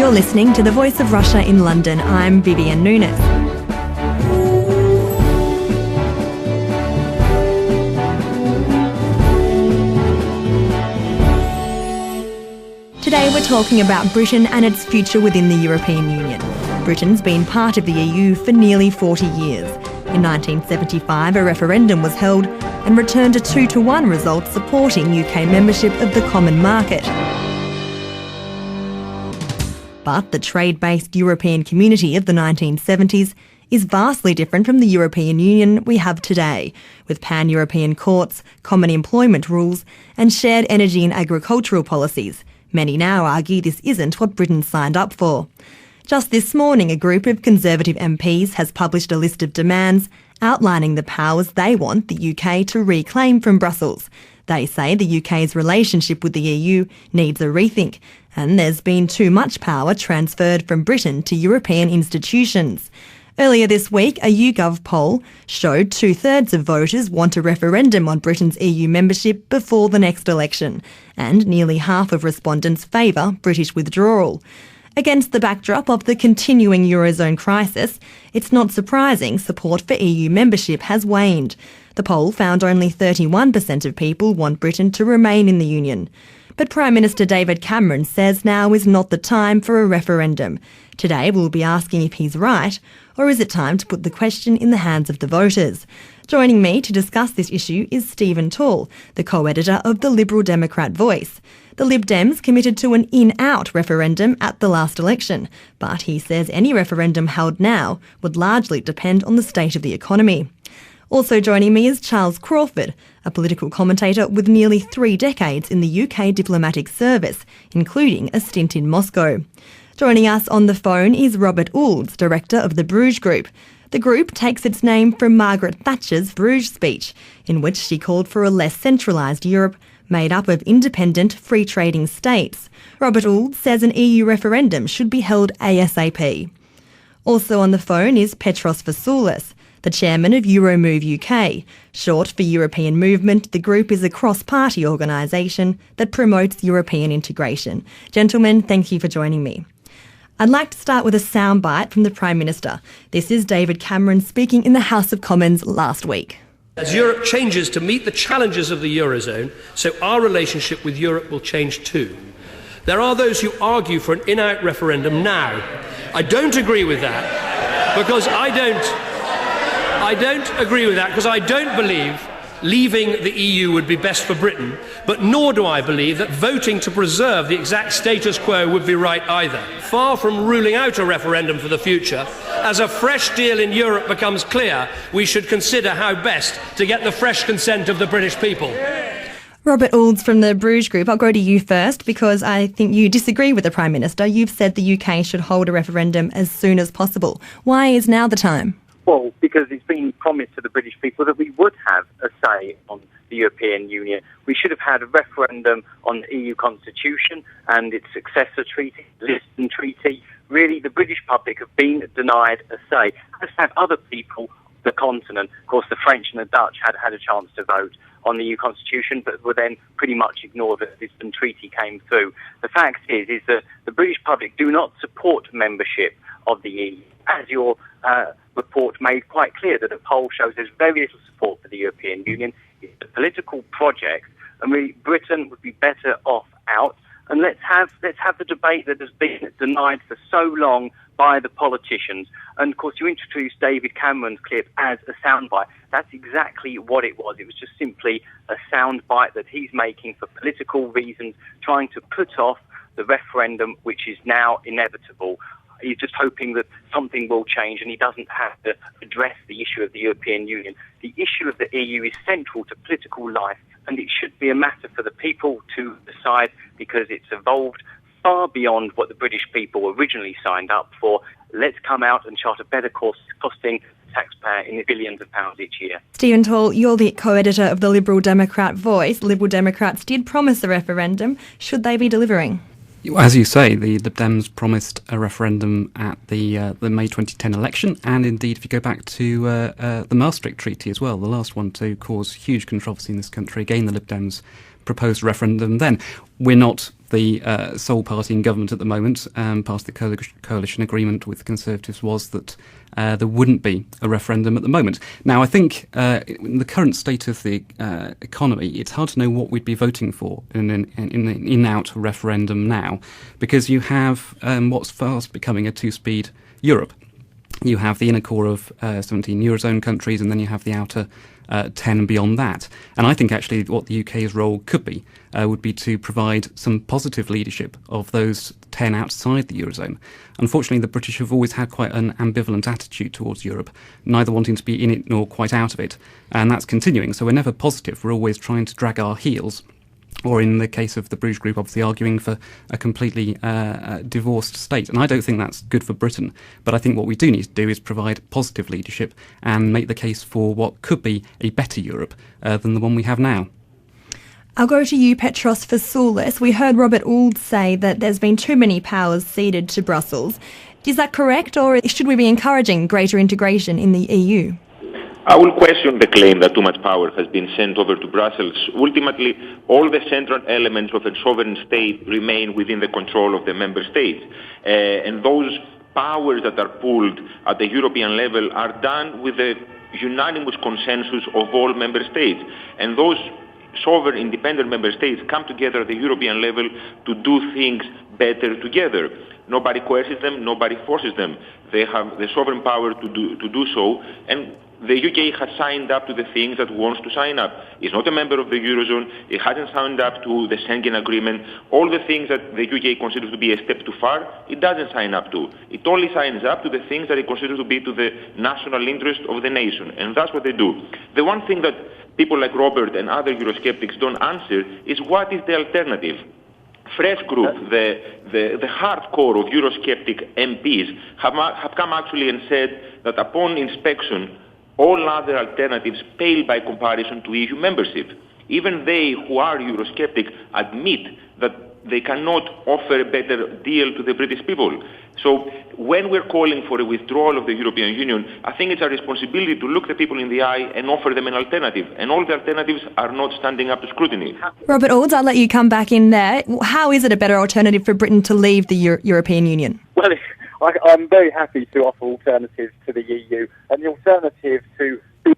You're listening to The Voice of Russia in London. I'm Vivienne Nunis. Today we're talking about Britain and its future within the European Union. Britain's been part of the EU for nearly 40 years. In 1975, a referendum was held and returned a 2-1 result supporting UK membership of the common market. But the trade-based European community of the 1970s is vastly different from the European Union we have today, with pan-European courts, common employment rules and shared energy and agricultural policies. Many now argue this isn't what Britain signed up for. Just this morning, a group of Conservative MPs has published a list of demands outlining the powers they want the UK to reclaim from Brussels. They say the UK's relationship with the EU needs a rethink, and there's been too much power transferred from Britain to European institutions. Earlier this week, a YouGov poll showed 2/3 of voters want a referendum on Britain's EU membership before the next election, and nearly half of respondents favour British withdrawal. Against the backdrop of the continuing Eurozone crisis, it's not surprising support for EU membership has waned. The poll found only 31% of people want Britain to remain in the Union. But Prime Minister David Cameron says now is not the time for a referendum. Today we'll be asking if he's right, or is it time to put the question in the hands of the voters? Joining me to discuss this issue is Stephen Tall, the co-editor of the Liberal Democrat Voice. The Lib Dems committed to an in-out referendum at the last election, but he says any referendum held now would largely depend on the state of the economy. Also joining me is Charles Crawford, a political commentator with nearly 3 decades in the UK diplomatic service, including a stint in Moscow. Joining us on the phone is Robert Oulds, director of the Bruges Group. The group takes its name from Margaret Thatcher's Bruges speech, in which she called for a less centralised Europe made up of independent, free-trading states. Robert Oulds says an EU referendum should be held ASAP. Also on the phone is Petros Fassoulas, the Chairman of Euromove UK. Short for European Movement, the group is a cross-party organisation that promotes European integration. Gentlemen, thank you for joining me. I'd like to start with a soundbite from the Prime Minister. This is David Cameron speaking in the House of Commons last week. As Europe changes to meet the challenges of the Eurozone, so our relationship with Europe will change too. There are those who argue for an in-out referendum now. I don't agree with that because I don't agree with that because I don't believe leaving the EU would be best for Britain, but nor do I believe that voting to preserve the exact status quo would be right either. Far from ruling out a referendum for the future, as a fresh deal in Europe becomes clear, we should consider how best to get the fresh consent of the British people. Robert Oulds from the Bruges Group, I'll go to you first because I think you disagree with the Prime Minister. You've said the UK should hold a referendum as soon as possible. Why is now the time? Well, because it's been promised to the British people that we would have a say on the European Union. We should have had a referendum on the EU Constitution and its successor treaty, the Lisbon Treaty. Really, the British public have been denied a say, as have other people on the continent. Of course, the French and the Dutch had a chance to vote on the EU Constitution, but were then pretty much ignored as the Lisbon Treaty came through. The fact is that the British public do not support membership of the EU. As your report made quite clear, that a poll shows there's very little support for the European Union. It's a political project, and really Britain would be better off out. And let's have the debate that has been denied for so long by the politicians. And of course, you introduced David Cameron's clip as a soundbite. That's exactly what it was. It was just simply a soundbite that he's making for political reasons, trying to put off the referendum, which is now inevitable. He's just hoping that something will change and he doesn't have to address the issue of the European Union. The issue of the EU is central to political life, and it should be a matter for the people to decide, because it's evolved far beyond what the British people originally signed up for. Let's come out and chart a better course, costing the taxpayer in the billions of pounds each year. Stephen Tall, you're the co-editor of the Liberal Democrat Voice. Liberal Democrats did promise a referendum. Should they be delivering? As you say, the Lib Dems promised a referendum at the May 2010 election, and indeed, if you go back to the Maastricht Treaty as well, the last one to cause huge controversy in this country, again the Lib Dems proposed a referendum then. We're not the sole party in government at the moment, part of the coalition agreement with the Conservatives was that there wouldn't be a referendum at the moment. Now, I think in the current state of the economy, it's hard to know what we'd be voting for in an in-out referendum now, because you have what's fast becoming a two-speed Europe. You have the inner core of 17 Eurozone countries, and then you have the outer 10 and beyond that. And I think actually what the UK's role could be would be to provide some positive leadership of those 10 outside the Eurozone. Unfortunately, the British have always had quite an ambivalent attitude towards Europe, neither wanting to be in it nor quite out of it. And that's continuing. So we're never positive. We're always trying to drag our heels. Or in the case of the Bruges Group, obviously arguing for a completely divorced state. And I don't think that's good for Britain. But I think what we do need to do is provide positive leadership and make the case for what could be a better Europe than the one we have now. I'll go to you, Petros Fassoulas. We heard Robert Oulds say that there's been too many powers ceded to Brussels. Is that correct, or should we be encouraging greater integration in the EU? I will question the claim that too much power has been sent over to Brussels. Ultimately, all the central elements of a sovereign state remain within the control of the member states. And those powers that are pulled at the European level are done with the unanimous consensus of all member states. And those sovereign independent member states come together at the European level to do things better together. Nobody coerces them, nobody forces them. They have the sovereign power to do so, and the UK has signed up to the things that it wants to sign up. It's not a member of the Eurozone. It hasn't signed up to the Schengen Agreement. All the things that the UK considers to be a step too far, it doesn't sign up to. It only signs up to the things that it considers to be to the national interest of the nation. And that's what they do. The one thing that people like Robert and other Eurosceptics don't answer is what is the alternative? Fresh Group, the hardcore of Eurosceptic MPs, have come actually and said that upon inspection, all other alternatives pale by comparison to EU membership. Even they who are Eurosceptic admit that they cannot offer a better deal to the British people. So when we're calling for a withdrawal of the European Union, I think it's our responsibility to look the people in the eye and offer them an alternative. And all the alternatives are not standing up to scrutiny. Robert Oulds, I'll let you come back in there. How is it a better alternative for Britain to leave the European Union? Well, I'm very happy to offer alternatives to the EU, and the alternative to the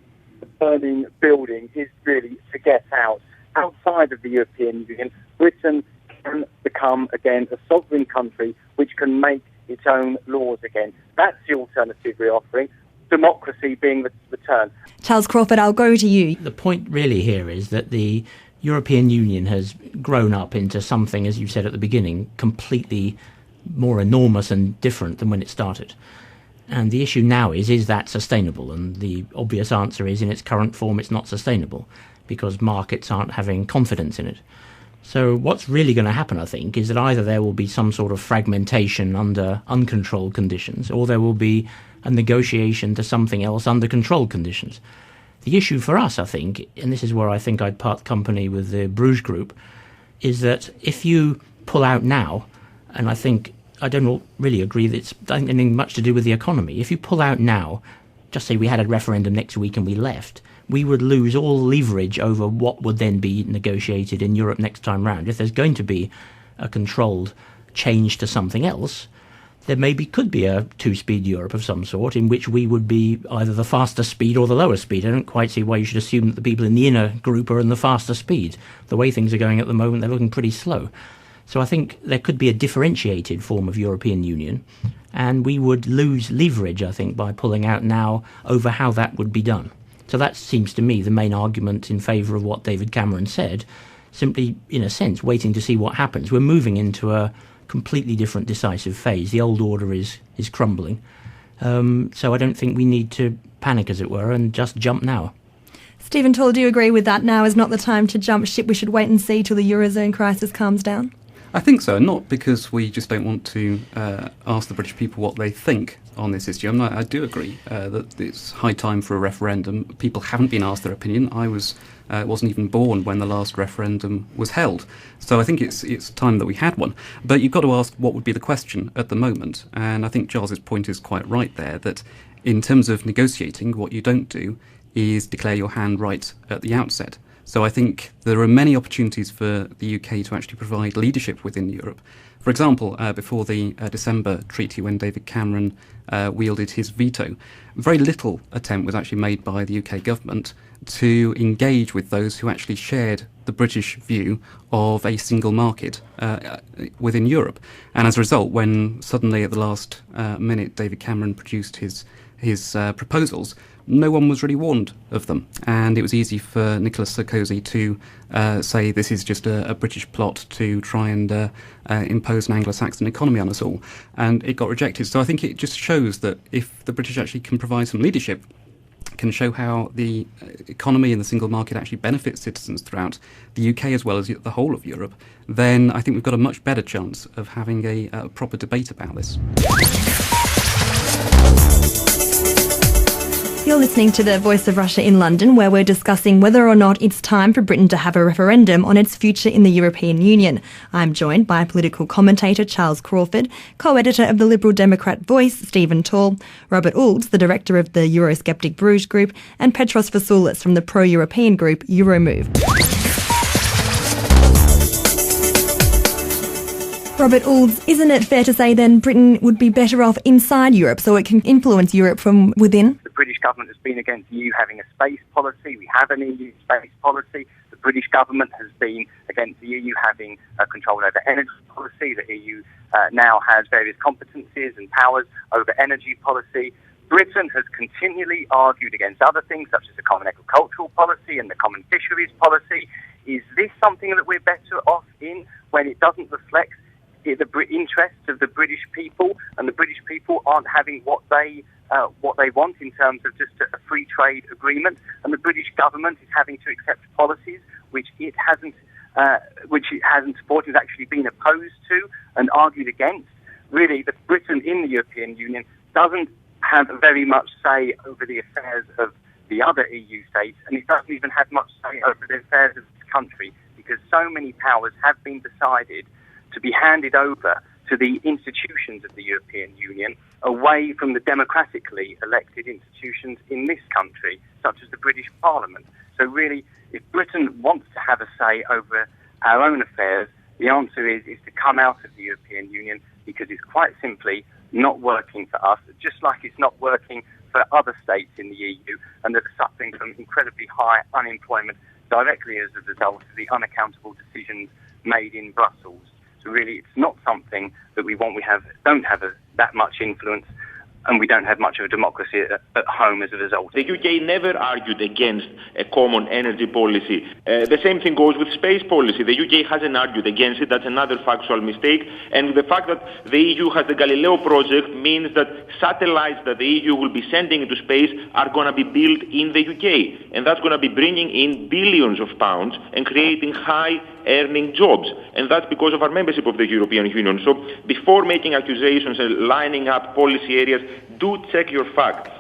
burning building is really to get out. Outside of the European Union, Britain can become again a sovereign country which can make its own laws again. That's the alternative we're offering, democracy being the return. Charles Crawford, I'll go to you. The point really here is that the European Union has grown up into something, as you said at the beginning, completely more enormous and different than when it started. And the issue now is that sustainable? And the obvious answer is, in its current form, it's not sustainable, because markets aren't having confidence in it. So what's really going to happen, I think, is that either there will be some sort of fragmentation under uncontrolled conditions, or there will be a negotiation to something else under controlled conditions. The issue for us, I think, and this is where I think I'd part company with the Bruges Group, is that if you pull out now, and I don't really agree that it's anything much to do with the economy. If you pull out now, just say we had a referendum next week and we left, we would lose all leverage over what would then be negotiated in Europe next time round. If there's going to be a controlled change to something else, there could be a two-speed Europe of some sort in which we would be either the faster speed or the lower speed. I don't quite see why you should assume that the people in the inner group are in the faster speed. The way things are going at the moment, they're looking pretty slow. So I think there could be a differentiated form of European Union, and we would lose leverage, I think, by pulling out now over how that would be done. So that seems to me the main argument in favour of what David Cameron said, simply, in a sense, waiting to see what happens. We're moving into a completely different decisive phase. The old order is crumbling. So I don't think we need to panic, as it were, and just jump now. Stephen Tall, do you agree with that? Now is not the time to jump ship. We should wait and see till the Eurozone crisis calms down? I think so, not because we just don't want to ask the British people what they think on this issue. I do agree that it's high time for a referendum. People haven't been asked their opinion. I wasn't even born when the last referendum was held. So I think it's time that we had one. But you've got to ask what would be the question at the moment. And I think Charles's point is quite right there, that in terms of negotiating, what you don't do is declare your hand right at the outset. So I think there are many opportunities for the UK to actually provide leadership within Europe. For example, before the December treaty, when David Cameron wielded his veto, very little attempt was actually made by the UK government to engage with those who actually shared the British view of a single market within Europe. And as a result, when suddenly at the last minute David Cameron produced his proposals, no one was really warned of them. And it was easy for Nicolas Sarkozy to say this is just a British plot to try and impose an Anglo-Saxon economy on us all. And it got rejected. So I think it just shows that if the British actually can provide some leadership, can show how the economy and the single market actually benefits citizens throughout the UK as well as the whole of Europe, then I think we've got a much better chance of having a proper debate about this. You're listening to the Voice of Russia in London, where we're discussing whether or not it's time for Britain to have a referendum on its future in the European Union. I'm joined by political commentator Charles Crawford, co-editor of the Liberal Democrat Voice, Stephen Tall, Robert Oulds, the director of the Eurosceptic Bruges Group, and Petros Fassoulas from the pro-European group Euromove. Robert Oulds, isn't it fair to say then Britain would be better off inside Europe so it can influence Europe from within? The British government has been against the EU having a space policy. We have an EU space policy. The British government has been against the EU having control over energy policy. The EU now has various competencies and powers over energy policy. Britain has continually argued against other things, such as the common agricultural policy and the common fisheries policy. Is this something that we're better off in when it doesn't reflect the interests of the British people, and the British people aren't having what they want in terms of just a free trade agreement, and the British government is having to accept policies which it hasn't supported, has actually been opposed to and argued against. Really, the Britain in the European Union doesn't have very much say over the affairs of the other EU states, and it doesn't even have much say over the affairs of this country, because so many powers have been decided to be handed over to the institutions of the European Union away from the democratically elected institutions in this country, such as the British Parliament. So really, if Britain wants to have a say over our own affairs, the answer is to come out of the European Union, because it's quite simply not working for us, just like it's not working for other states in the EU and that are suffering from incredibly high unemployment directly as a result of the unaccountable decisions made in Brussels. So really, it's not something that we want. We don't have that much influence, and we don't have much of a democracy at home as a result. The UK never argued against a common energy policy. The same thing goes with space policy. The UK hasn't argued against it. That's another factual mistake. And the fact that the EU has the Galileo project means that satellites that the EU will be sending into space are going to be built in the UK. And that's going to be bringing in billions of pounds and creating high-earning jobs. And that's because of our membership of the European Union. So before making accusations and lining up policy areas, do check your facts.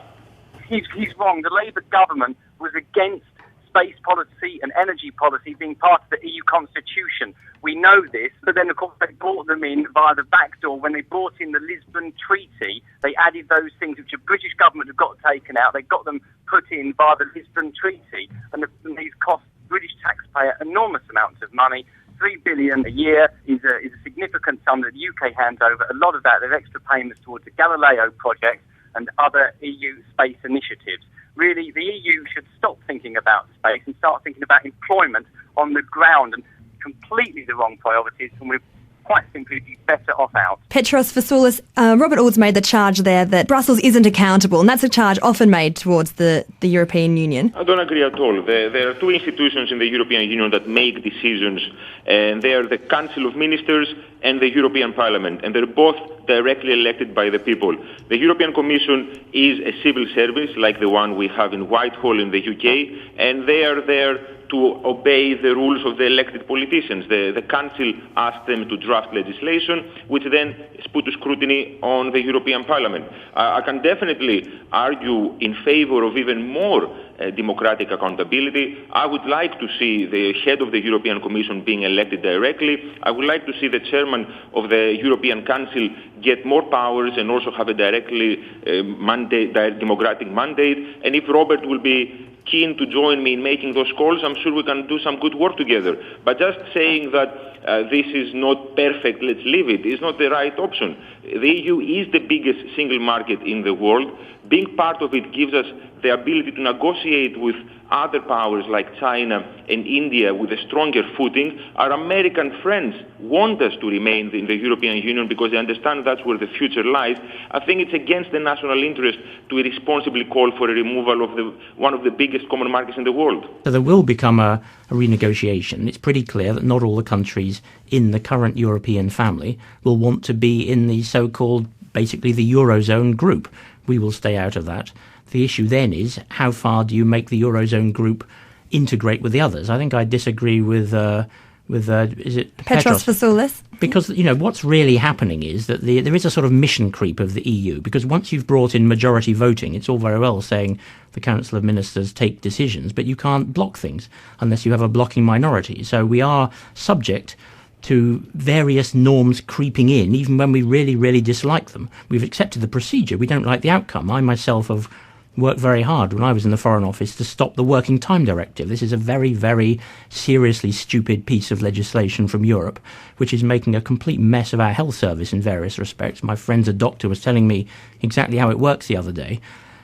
He's wrong. The Labour government was against space policy and energy policy being part of the EU constitution. We know this, but then of course they brought them in via the back door. When they brought in the Lisbon Treaty, they added those things which the British government had got taken out. They got them put in via the Lisbon Treaty, and these cost British taxpayer enormous amounts of money. $3 billion a year is a significant sum that the UK hands over. A lot of that, there's extra payments towards the Galileo project and other EU space initiatives. Really, the EU should stop thinking about space and start thinking about employment on the ground, and completely the wrong priorities, and we're quite simply be better off out. Petros Fassoulas, Robert Oulds made the charge there that Brussels isn't accountable, and that's a charge often made towards the European Union. I don't agree at all. There are two institutions in the European Union that make decisions, and they are the Council of Ministers and the European Parliament, and they're both directly elected by the people. The European Commission is a civil service like the one we have in Whitehall in the UK, and they are there to obey the rules of the elected politicians. The Council asks them to draft legislation, which then is put to scrutiny on the European Parliament. I can definitely argue in favour of even more democratic accountability. I would like to see the head of the European Commission being elected directly. I would like to see the chairman of the European Council get more powers and also have a directly democratic mandate. And if Robert will be keen to join me in making those calls, I'm sure we can do some good work together. But just saying that this is not perfect, let's leave it, is not the right option. The EU is the biggest single market in the world. Being part of it gives us the ability to negotiate with other powers like China and India with a stronger footing. Our American friends want us to remain in the European Union because they understand that's where the future lies. I think it's against the national interest to irresponsibly call for a removal of one of the biggest common markets in the world. So there will become a renegotiation. It's pretty clear that not all the countries in the current European family will want to be in the so-called, basically the Eurozone group. We will stay out of that. The issue then is, how far do you make the Eurozone group integrate with the others? I think I disagree with is it Petros Fassoulas? Because, what's really happening is that there is a sort of mission creep of the EU, because once you've brought in majority voting, it's all very well saying the Council of Ministers take decisions, but you can't block things unless you have a blocking minority. So we are subject to various norms creeping in, even when we really, really dislike them. We've accepted the procedure. We don't like the outcome. I myself have worked very hard when I was in the Foreign Office to stop the Working Time Directive. This is a very, very seriously stupid piece of legislation from Europe, which is making a complete mess of our health service in various respects. My friend's a doctor was telling me exactly how it works the other day.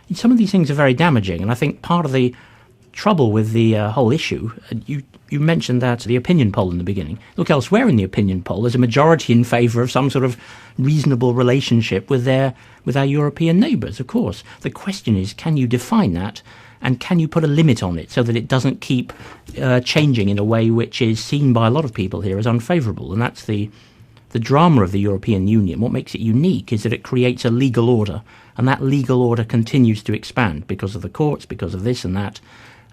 And some of these things are very damaging, and I think part of the trouble with the whole issue, you mentioned that the opinion poll in the beginning. Look elsewhere in the opinion poll, there's a majority in favour of some sort of reasonable relationship with our European neighbours, of course. The question is, can you define that, and can you put a limit on it so that it doesn't keep changing in a way which is seen by a lot of people here as unfavourable? And that's the drama of the European Union. What makes it unique is that it creates a legal order, and that legal order continues to expand because of the courts, because of this and that.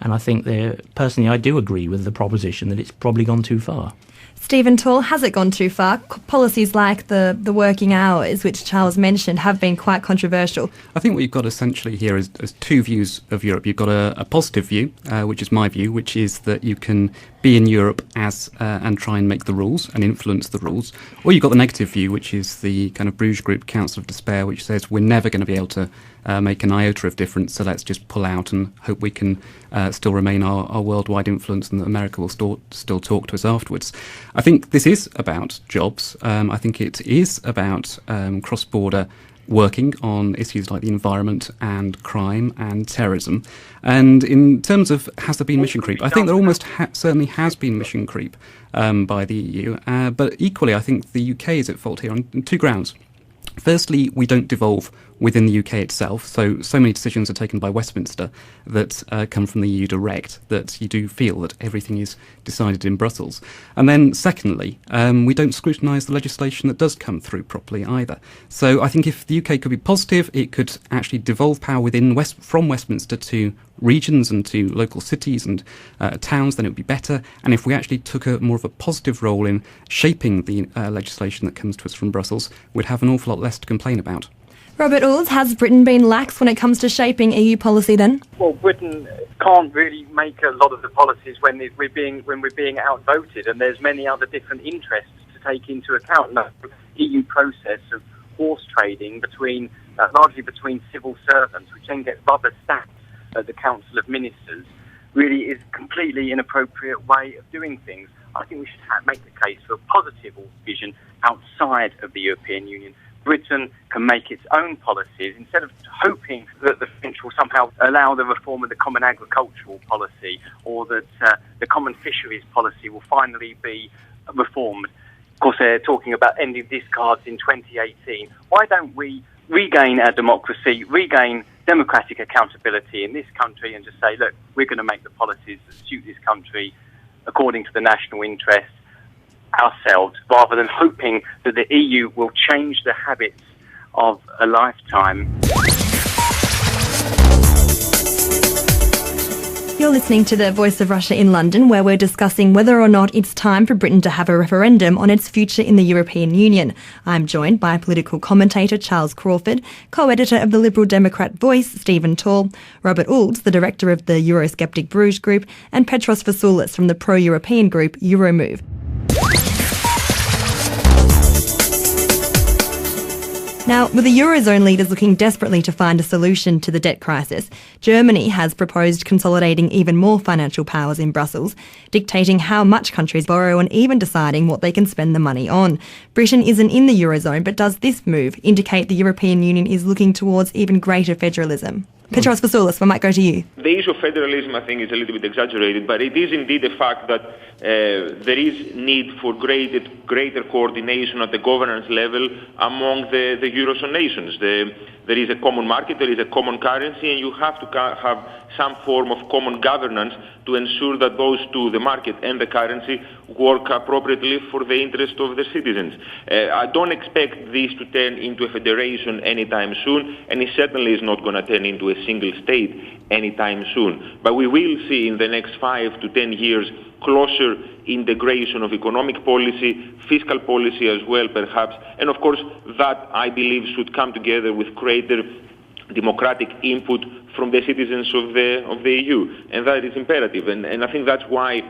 And I think personally I do agree with the proposition that it's probably gone too far. Stephen Tall, has it gone too far? Policies like the working hours, which Charles mentioned, have been quite controversial. I think what you've got essentially here is two views of Europe. You've got a positive view, which is my view, which is that you can be in Europe and try and make the rules and influence the rules. Or you've got the negative view, which is the kind of Bruges Group Council of Despair, which says we're never going to be able to make an iota of difference, so let's just pull out and hope we can still remain our worldwide influence and that America will still talk to us afterwards. I think this is about jobs. I think it is about cross-border working on issues like the environment and crime and terrorism. And in terms of has there been mission creep, I think there almost certainly has been mission creep by the EU. But equally, I think the UK is at fault here on two grounds. Firstly, we don't devolve within the UK itself, so many decisions are taken by Westminster that come from the EU direct, that you do feel that everything is decided in Brussels. And then secondly, we don't scrutinise the legislation that does come through properly either. So I think if the UK could be positive, it could actually devolve power from Westminster to regions and to local cities and towns, then it would be better. And if we actually took more of a positive role in shaping the legislation that comes to us from Brussels, we'd have an awful lot less to complain about. Robert Oulds, has Britain been lax when it comes to shaping EU policy then? Well, Britain can't really make a lot of the policies when we're being outvoted, and there's many other different interests to take into account. The EU process of horse trading largely between civil servants, which then get rubber stamped at the Council of Ministers, really is a completely inappropriate way of doing things. I think we should make the case for a positive vision outside of the European Union. Britain can make its own policies instead of hoping that the French will somehow allow the reform of the common agricultural policy, or that the common fisheries policy will finally be reformed. Of course, they're talking about ending discards in 2018. Why don't we regain our democracy, regain democratic accountability in this country, and just say, look, we're going to make the policies that suit this country according to the national interest ourselves, rather than hoping that the EU will change the habits of a lifetime. You're listening to the Voice of Russia in London, where we're discussing whether or not it's time for Britain to have a referendum on its future in the European Union. I'm joined by political commentator Charles Crawford, co-editor of the Liberal Democrat Voice, Stephen Tall, Robert Oulds, the director of the Eurosceptic Bruges Group, and Petros Fassoulas from the pro-European group Euromove. Now, with the Eurozone leaders looking desperately to find a solution to the debt crisis, Germany has proposed consolidating even more financial powers in Brussels, dictating how much countries borrow and even deciding what they can spend the money on. Britain isn't in the Eurozone, but does this move indicate the European Union is looking towards even greater federalism? Petros Fassoulas, we might go to you. The issue of federalism, I think, is a little bit exaggerated, but it is indeed a fact that there is need for greater coordination at the governance level among the Eurozone nations. There is a common market, there is a common currency, and you have to have some form of common governance to ensure that those two, the market and the currency, work appropriately for the interest of the citizens. I don't expect this to turn into a federation anytime soon, and it certainly is not going to turn into a single state anytime soon. But we will see in the next 5 to 10 years closer integration of economic policy, fiscal policy as well, perhaps. And of course, that, I believe, should come together with greater democratic input from the citizens of the EU. And that is imperative. And I think that's why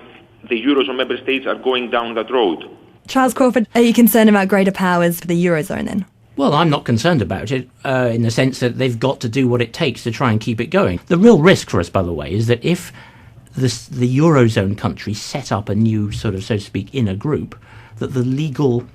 the Eurozone member states are going down that road. Charles Crawford, are you concerned about greater powers for the Eurozone then? Well, I'm not concerned about it in the sense that they've got to do what it takes to try and keep it going. The real risk for us, by the way, is that if the Eurozone countries set up a new sort of, so to speak, inner group, that the legal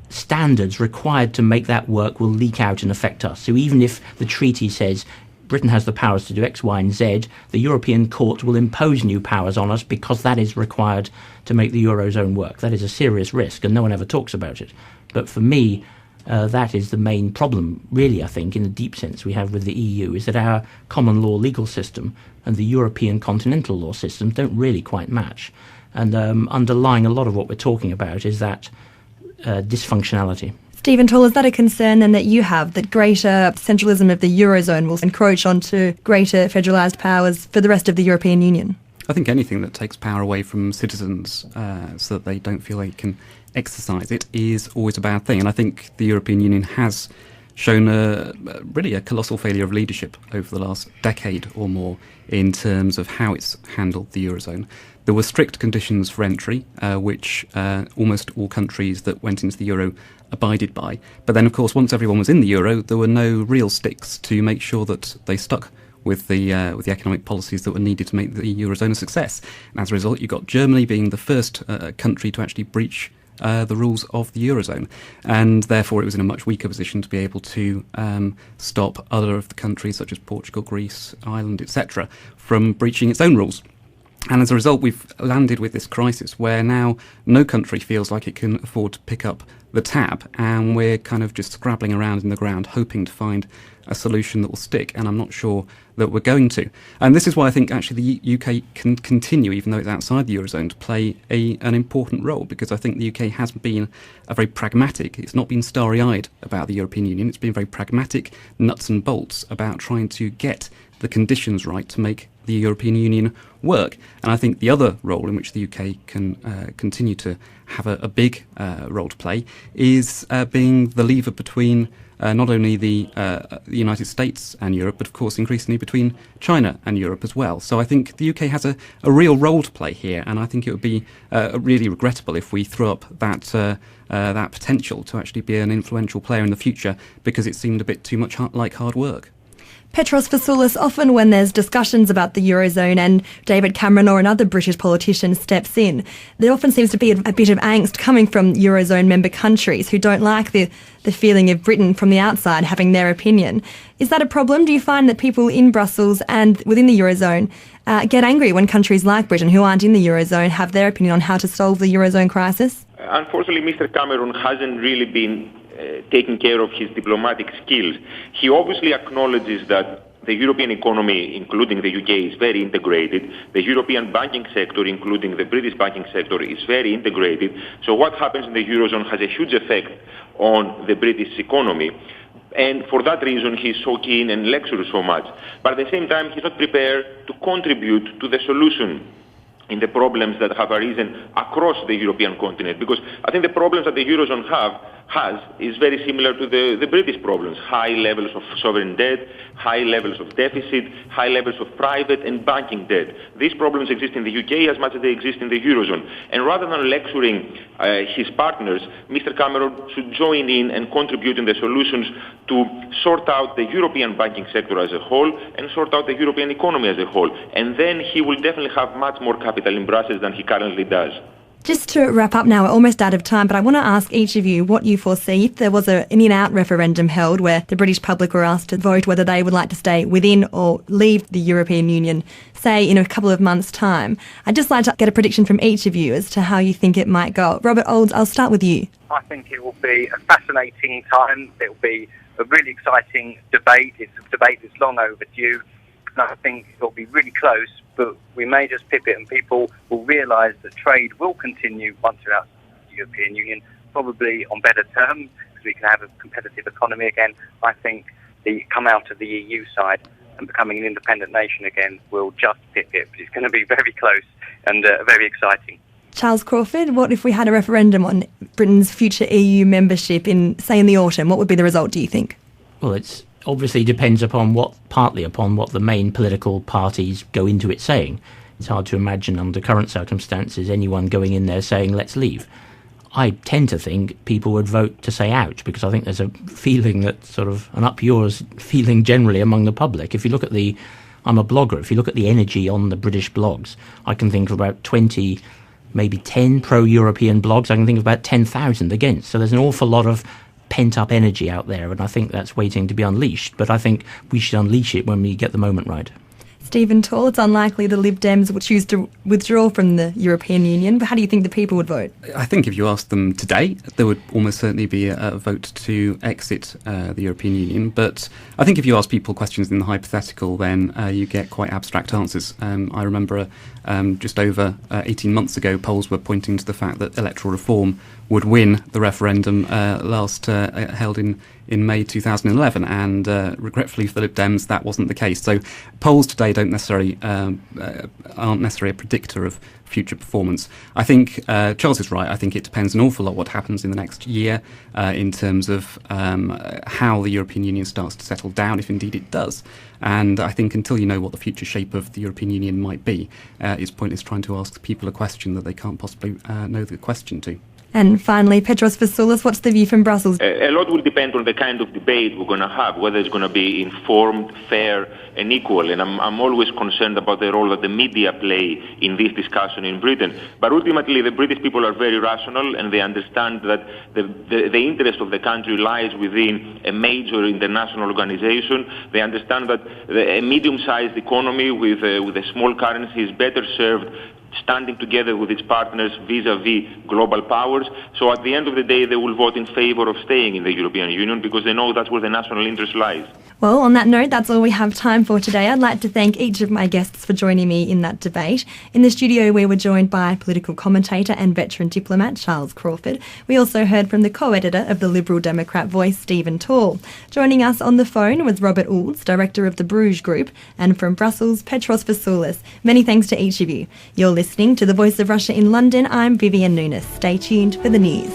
standards required to make that work will leak out and affect us. So even if the treaty says Britain has the powers to do X, Y, and Z, the European court will impose new powers on us because that is required to make the Eurozone work. That is a serious risk, and no one ever talks about it. But for me, that is the main problem, really, I think, in the deep sense we have with the EU, is that our common law legal system and the European continental law systems don't really quite match. And underlying a lot of what we're talking about is that dysfunctionality. Stephen Tall, is that a concern then that you have, that greater centralism of the Eurozone will encroach onto greater federalised powers for the rest of the European Union? I think anything that takes power away from citizens so that they don't feel they can exercise it is always a bad thing. And I think the European Union has shown really a colossal failure of leadership over the last decade or more in terms of how it's handled the Eurozone. There were strict conditions for entry, which almost all countries that went into the Euro abided by. But then, of course, once everyone was in the Euro, there were no real sticks to make sure that they stuck with the economic policies that were needed to make the Eurozone a success. And as a result, you got Germany being the first country to actually breach the rules of the Eurozone, and therefore it was in a much weaker position to be able to stop other of the countries such as Portugal, Greece, Ireland, etc. from breaching its own rules. And as a result, we've landed with this crisis where now no country feels like it can afford to pick up the tab, and we're kind of just scrabbling around in the ground hoping to find a solution that will stick, and I'm not sure that we're going to. And this is why I think actually the UK can continue, even though it's outside the Eurozone, to play an important role, because I think the UK has been a very pragmatic, it's not been starry-eyed about the European Union, it's been very pragmatic, nuts and bolts about trying to get the conditions right to make the European Union work. And I think the other role in which the UK can continue to have a big role to play is being the lever between not only the United States and Europe, but of course increasingly between China and Europe as well. So I think the UK has a real role to play here, and I think it would be really regrettable if we threw up that potential to actually be an influential player in the future because it seemed a bit too much like hard work. Petros Fassoulas, often when there's discussions about the Eurozone and David Cameron or another British politician steps in, there often seems to be a bit of angst coming from Eurozone member countries who don't like the feeling of Britain from the outside having their opinion. Is that a problem? Do you find that people in Brussels and within the Eurozone get angry when countries like Britain, who aren't in the Eurozone, have their opinion on how to solve the Eurozone crisis? Unfortunately, Mr. Cameron hasn't really been taking care of his diplomatic skills. He obviously acknowledges that the European economy, including the UK, is very integrated. The European banking sector, including the British banking sector, is very integrated. So what happens in the Eurozone has a huge effect on the British economy. And for that reason, he's so keen and lectures so much. But at the same time, he's not prepared to contribute to the solution in the problems that have arisen across the European continent. Because I think the problems that the Eurozone has is very similar to the British problems. High levels of sovereign debt, high levels of deficit, high levels of private and banking debt. These problems exist in the UK as much as they exist in the Eurozone. And rather than lecturing his partners, Mr. Cameron should join in and contribute in the solutions to sort out the European banking sector as a whole and sort out the European economy as a whole. And then he will definitely have much more capital in Brussels than he currently does. Just to wrap up now, we're almost out of time, but I want to ask each of you what you foresee if there was an in-out referendum held where the British public were asked to vote whether they would like to stay within or leave the European Union, say in a couple of months' time. I'd just like to get a prediction from each of you as to how you think it might go. Robert Oulds, I'll start with you. I think it will be a fascinating time. It will be a really exciting debate. It's a debate that's long overdue. And I think it will be really close, but we may just pip it and people will realise that trade will continue once we're out of the European Union, probably on better terms, because we can have a competitive economy again. I think the come out of the EU side and becoming an independent nation again will just pip it, but it's going to be very close and very exciting. Charles Crawford, what if we had a referendum on Britain's future EU membership in, say, in the autumn? What would be the result, do you think? Well, it's obviously depends partly upon what the main political parties go into it saying. It's hard to imagine under current circumstances anyone going in there saying, let's leave. I tend to think people would vote to say out, because I think there's a feeling that sort of an up yours feeling generally among the public. If you look at I'm a blogger, if you look at the energy on the British blogs, I can think of about 20, maybe 10 pro-European blogs. I can think of about 10,000 against. So there's an awful lot of pent-up energy out there, and I think that's waiting to be unleashed. But I think we should unleash it when we get the moment right. Stephen Tall, it's unlikely the Lib Dems would choose to withdraw from the European Union, but how do you think the people would vote? I think if you asked them today, there would almost certainly be a vote to exit the European Union. But I think if you ask people questions in the hypothetical, then you get quite abstract answers. I remember just over 18 months ago, polls were pointing to the fact that electoral reform would win the referendum held in May 2011, and regretfully for the Lib Dems, that wasn't the case. So polls today aren't necessarily a predictor of future performance. I think Charles is right. I think it depends an awful lot what happens in the next year in terms of how the European Union starts to settle down, if indeed it does. And I think until you know what the future shape of the European Union might be, it's pointless trying to ask people a question that they can't possibly know the question to. And finally, Petros Fassoulas, what's the view from Brussels? A lot will depend on the kind of debate we're going to have, whether it's going to be informed, fair and equal. And I'm always concerned about the role that the media play in this discussion in Britain. But ultimately, the British people are very rational, and they understand that the interest of the country lies within a major international organization. They understand that a medium-sized economy with a small currency is better served standing together with its partners vis-à-vis global powers. So at the end of the day, they will vote in favour of staying in the European Union because they know that's where the national interest lies. Well, on that note, that's all we have time for today. I'd like to thank each of my guests for joining me in that debate. In the studio, we were joined by political commentator and veteran diplomat Charles Crawford. We also heard from the co-editor of the Liberal Democrat Voice, Stephen Tall. Joining us on the phone was Robert Oulds, director of the Bruges Group, and from Brussels, Petros Fassoulas. Many thanks to each of you. You're listening to The Voice of Russia in London. I'm Vivienne Nunis. Stay tuned for the news.